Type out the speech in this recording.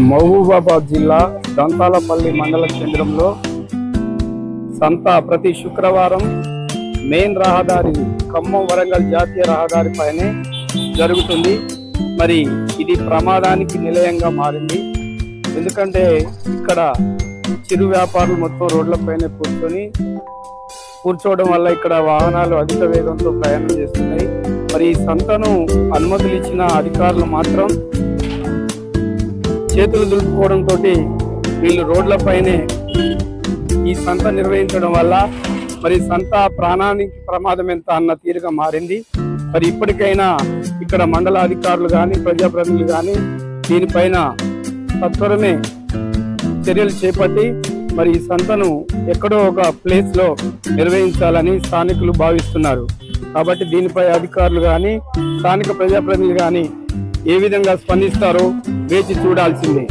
మహబూబాబాద్ జిల్లా దంతాలపల్లి మండల కేంద్రంలో సంత ప్రతి శుక్రవారం మెయిన్ రహదారి ఖమ్మం వరంగల్ జాతీయ రహదారి పైనే జరుగుతుంది. మరి ఇది ప్రమాదానికి నిలయంగా మారింది. ఎందుకంటే ఇక్కడ చిరు వ్యాపారులు మొత్తం రోడ్లపైనే కూర్చోవడం వల్ల ఇక్కడ వాహనాలు అధిక వేగంతో ప్రయాణం చేస్తున్నాయి. మరి ఈ సంతను అనుమతులు ఇచ్చిన అధికారులు మాత్రం చేతులు దులుపుకోవడంతో వీళ్ళు రోడ్లపైనే ఈ సంత నిర్వహించడం వల్ల మరి సంత ప్రాణానికి ప్రమాదం ఎంత అన్న తీరుగా మారింది. మరి ఇప్పటికైనా ఇక్కడ మండల అధికారులు కానీ ప్రజాప్రతినిధులు కానీ దీనిపైన సత్వరమే చర్యలు చేపట్టి మరి ఈ సంతను ఎక్కడో ఒక ప్లేస్ లో నిర్వహించాలని స్థానికులు భావిస్తున్నారు. కాబట్టి దీనిపై అధికారులు కానీ స్థానిక ప్రజాప్రతినిధులు కానీ ఏ విధంగా స్పందిస్తారో వేచి చూడాల్సిందే.